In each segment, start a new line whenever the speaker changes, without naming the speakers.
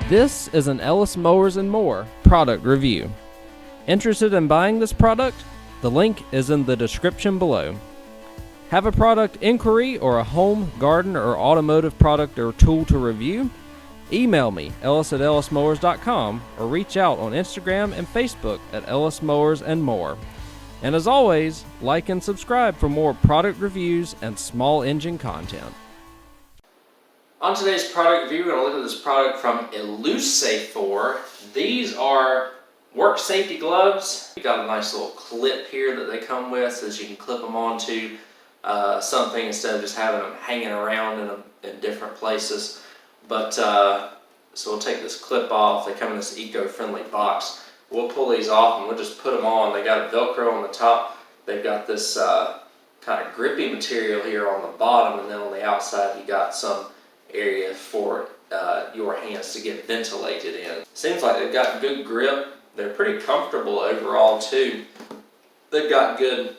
This is an Ellis Mowers and More product review. Interested in buying this product? The link is in the description below. Have a product inquiry or a home, garden, or automotive product or tool to review? Email me, ellis@ellismowers.com, or reach out on Instagram and Facebook at Ellis Mowers and More. And as always, like and subscribe for more product reviews and small engine content. On today's product review, we're going to look at this product from ELusefor. These are work safety gloves. You've got a nice little clip here that they come with so that you can clip them onto something instead of just having them hanging around in different places. But so we'll take this clip off. They come in this eco-friendly box. We'll pull these off and we'll just put them on. They got Velcro on the top. They've got this kind of grippy material here on the bottom, and then on the outside you got some area for your hands to get ventilated in. Seems like they've got good grip. They're pretty comfortable overall too. They've got good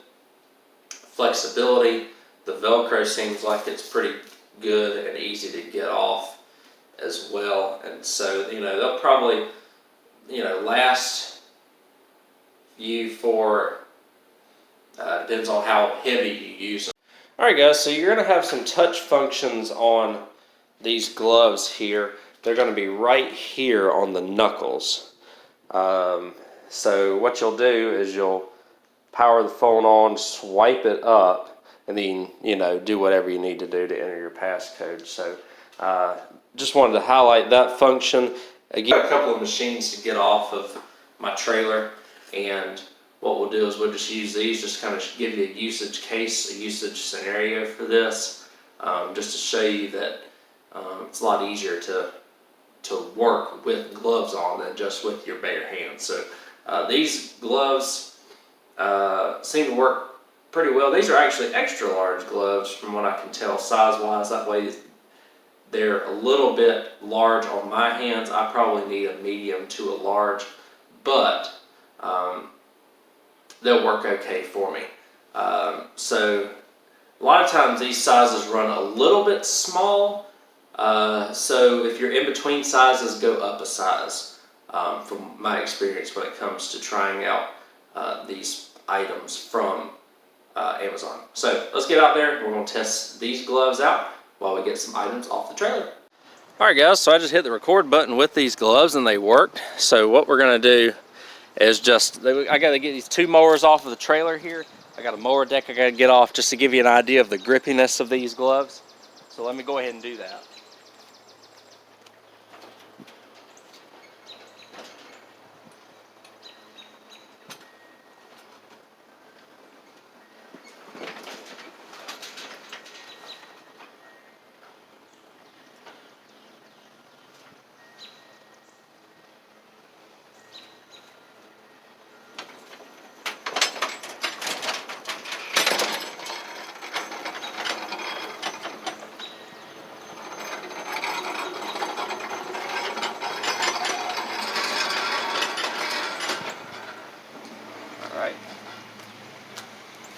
flexibility. The Velcro seems like it's pretty good and easy to get off as well. And so, they'll probably, last you for, depends on how heavy you use them. Alright guys, so you're going to have some touch functions on these gloves here. They're going to be right here on the knuckles. So what you'll do is you'll power the phone on, swipe it up, and then do whatever you need to do to enter your passcode. So just wanted to highlight that function. Again, a couple of machines to get off of my trailer, and what we'll do is we'll just use these, just kind of give you a usage case, a usage scenario for this, just to show you that it's a lot easier to work with gloves on than just with your bare hands. So these gloves seem to work pretty well. These are actually extra large gloves from what I can tell size wise. That way they're a little bit large on my hands. I probably need a medium to a large, but they'll work okay for me. So a lot of times these sizes run a little bit small. So if you're in between sizes, go up a size, from my experience when it comes to trying out these items from Amazon. So let's get out there. We're going to test these gloves out while we get some items off the trailer. Alright guys, so I just hit the record button with these gloves and they worked. So what we're going to do is I got to get these two mowers off of the trailer here. I got a mower deck I got to get off just to give you an idea of the grippiness of these gloves. So let me go ahead and do that.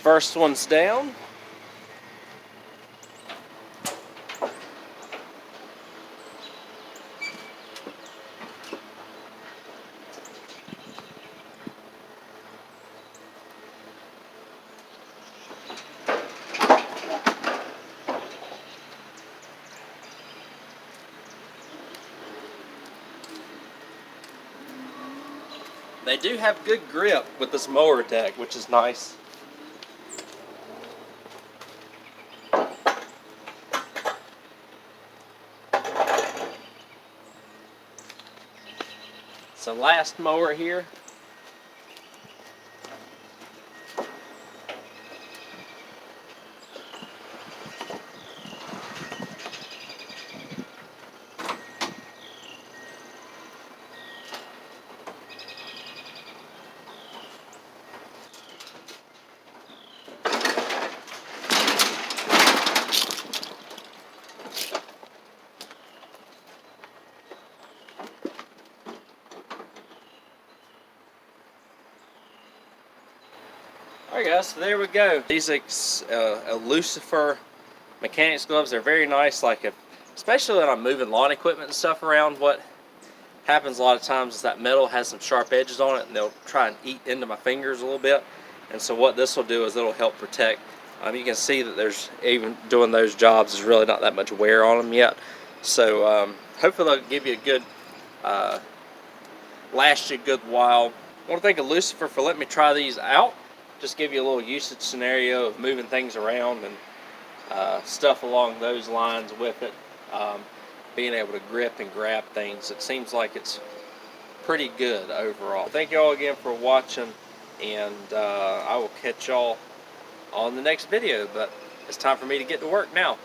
First one's down. They do have good grip with this mower deck, which is nice. So last mower here. Alright guys, so there we go. These ELusefor mechanics gloves, they're very nice, especially when I'm moving lawn equipment and stuff around. What happens a lot of times is that metal has some sharp edges on it, and they'll try and eat into my fingers a little bit. And so what this will do is it'll help protect. You can see that there's, even doing those jobs, there's really not that much wear on them yet. So hopefully they'll give you a good, last you a good while. I want to thank ELusefor for letting me try these out. Just give you a little usage scenario of moving things around and stuff along those lines with it. Being able to grip and grab things. It seems like it's pretty good overall. Thank you all again for watching, and I will catch y'all on the next video, but it's time for me to get to work now.